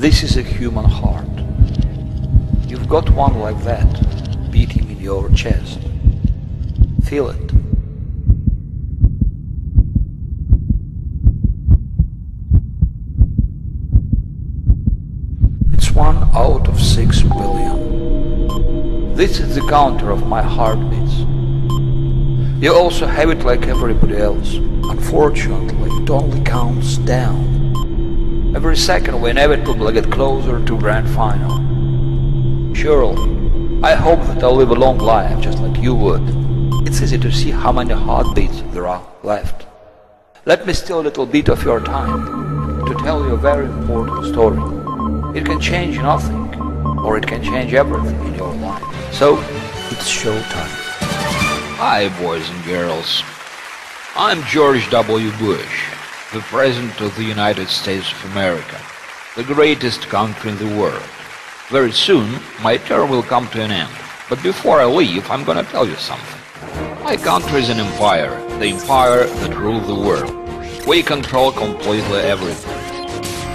This is a human heart. You've got one like that, beating in your chest. Feel it. It's 1 out of 6 billion. This is the counter of my heartbeats. You also have it like everybody else. Unfortunately, it only counts down. Every second we inevitably get closer to grand final. Surely, I hope that I'll live a long life just like you would. It's easy to see how many heartbeats there are left. Let me steal a little bit of your time to tell you a very important story. It can change nothing, or it can change everything in your life. So, it's showtime. Hi, boys and girls. I'm George W. Bush, the President of the United States of America, the greatest country in the world. Very soon, my term will come to an end. But before I leave, I'm gonna tell you something. My country is an empire, the empire that rules the world. We control completely everything.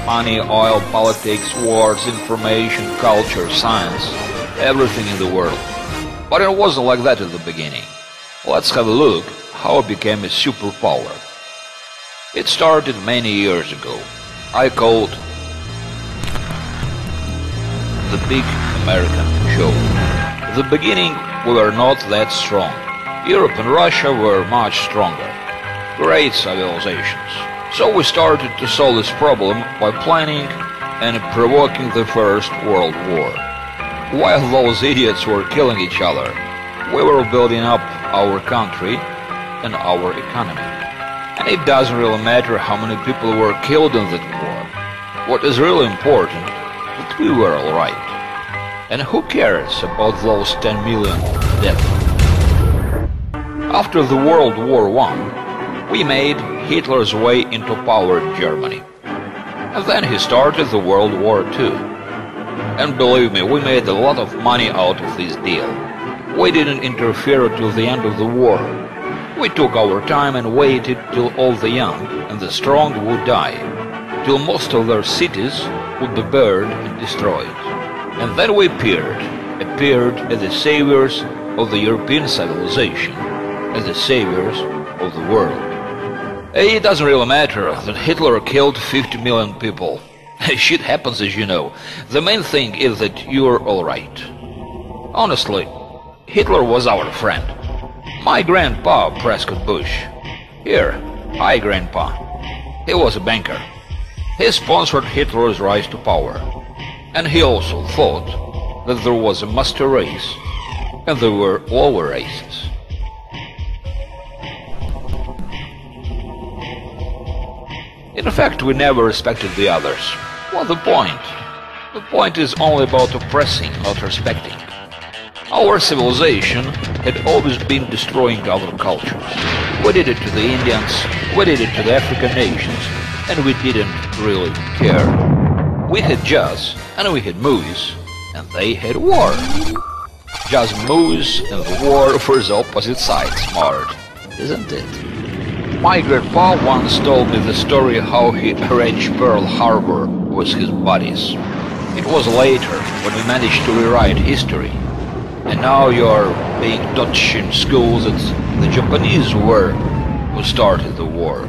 Money, oil, politics, wars, information, culture, science, everything in the world. But it wasn't like that at the beginning. Let's have a look how it became a superpower. It started many years ago. I called the Big American Show. At the beginning, we were not that strong. Europe and Russia were much stronger. Great civilizations. So we started to solve this problem by planning and provoking the First World War. While those idiots were killing each other, we were building up our country and our economy. And it doesn't really matter how many people were killed in that war. What is really important, that we were alright. And who cares about those 10 million dead? After the World War I, we made Hitler's way into power in Germany. And then he started the World War II. And believe me, we made a lot of money out of this deal. We didn't interfere till the end of the war. We took our time and waited till all the young and the strong would die, till most of their cities would be burned and destroyed. And then we appeared as the saviors of the European civilization, as the saviors of the world. It doesn't really matter that Hitler killed 50 million people. Shit happens, as you know. The main thing is that you're alright. Honestly, Hitler was our friend. My grandpa, Prescott Bush. Here, hi grandpa. He was a banker. He sponsored Hitler's rise to power. And he also thought that there was a master race and there were lower races. In fact, we never respected the others. What's the point? The point is only about oppressing, not respecting. Our civilization had always been destroying other cultures. We did it to the Indians, we did it to the African nations, and we didn't really care. We had jazz, and we had movies, and they had war. Jazz, movies, and the war were the opposite sides, smart, isn't it? My grandpa once told me the story how he arranged Pearl Harbor with his buddies. It was later when we managed to rewrite history. And now you're being taught in schools that the Japanese were who started the war.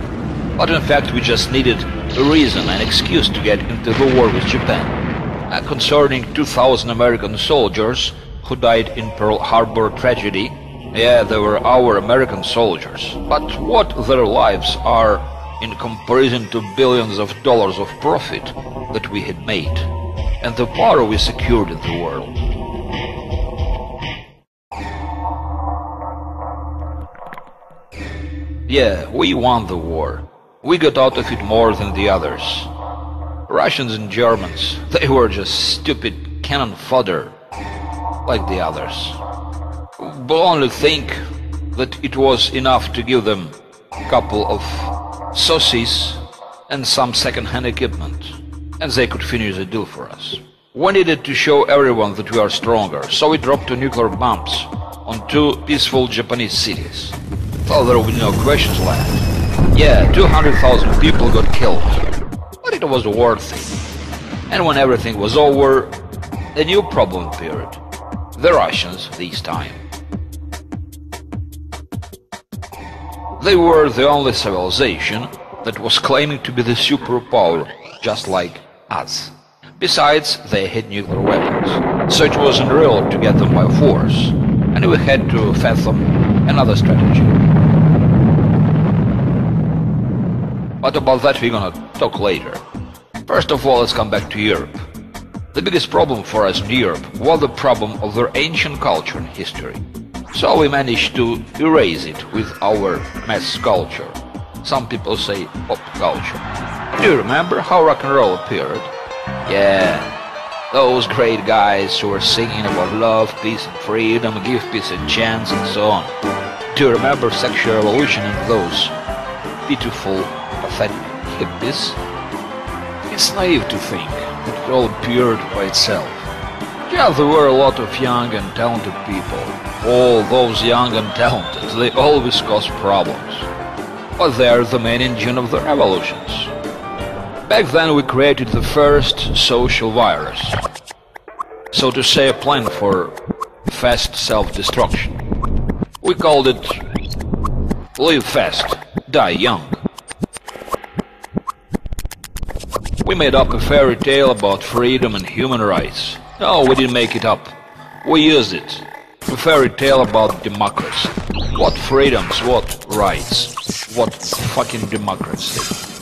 But in fact we just needed a reason, an excuse to get into the war with Japan. Concerning 2,000 American soldiers who died in Pearl Harbor tragedy, yeah, they were our American soldiers. But what their lives are in comparison to billions of dollars of profit that we had made, and the power we secured in the world. Yeah, we won the war. We got out of it more than the others. Russians and Germans, they were just stupid cannon fodder, like the others. But only think that it was enough to give them a couple of saucies and some second-hand equipment, and they could finish the deal for us. We needed to show everyone that we are stronger, so we dropped 2 nuclear bombs on 2 peaceful Japanese cities. So there will be no questions left. Yeah, 200,000 people got killed, but it was worth it. And when everything was over, a new problem appeared. The Russians this time. They were the only civilization that was claiming to be the superpower, just like us. Besides, they had nuclear weapons, so it was unreal to get them by force, and we had to fathom another strategy. But about that we're gonna talk later. First of all, let's come back to Europe. The biggest problem for us in Europe was the problem of their ancient culture and history. So we managed to erase it with our mass culture. Some people say pop culture. Do you remember how rock and roll appeared? Yeah, those great guys who were singing about love, peace and freedom, give peace a chance and so on. Do you remember sexual revolution and those beautiful, pathetic hippies? It's naive to think that it all appeared by itself. Yeah, there were a lot of young and talented people. All those young and talented, they always cause problems. But they're the main engine of the revolutions. Back then we created the first social virus. So to say, a plan for fast self-destruction. We called it Live Fast, Die Young. We made up a fairy tale about freedom and human rights. No, we didn't make it up. We used it. A fairy tale about democracy. What freedoms, what rights, what fucking democracy.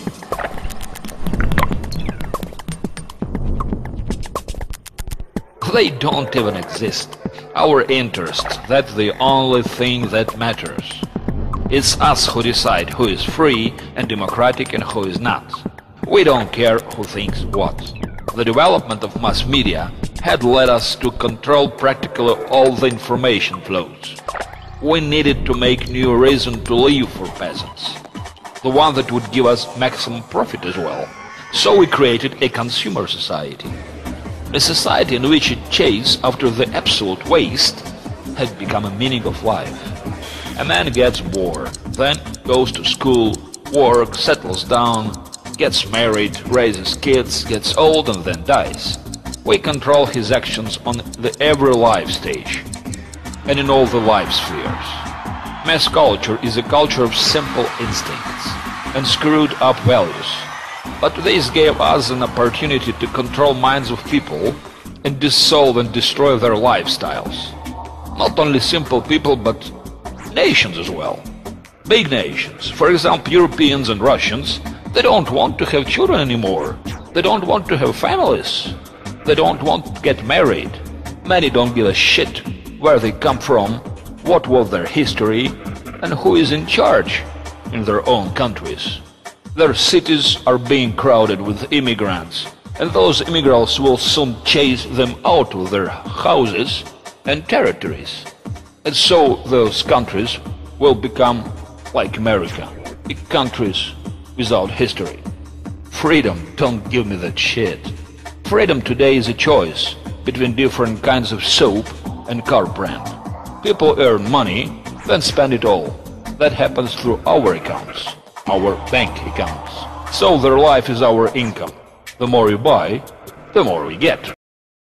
They don't even exist. Our interests, that's the only thing that matters. It's us who decide who is free and democratic and who is not. We don't care who thinks what. The development of mass media had led us to control practically all the information flows. We needed to make new reason to live for peasants. The one that would give us maximum profit as well. So we created a consumer society. A society in which a chase after the absolute waste had become a meaning of life. A man gets bored, then goes to school, works, settles down, gets married, raises kids, gets old and then dies. We control his actions on every life stage and in all the life spheres. Mass culture is a culture of simple instincts and screwed up values. But this gave us an opportunity to control minds of people and dissolve and destroy their lifestyles. Not only simple people, but nations as well. Big nations. For example, Europeans and Russians, they don't want to have children anymore. They don't want to have families. They don't want to get married. Many don't give a shit where they come from, what was their history, and who is in charge in their own countries. Their cities are being crowded with immigrants, and those immigrants will soon chase them out of their houses and territories. And so those countries will become like America, big countries without history. Freedom, don't give me that shit. Freedom today is a choice between different kinds of soap and car brand. People earn money, then spend it all. That happens through our accounts, our bank accounts. So their life is our income. The more you buy, the more we get.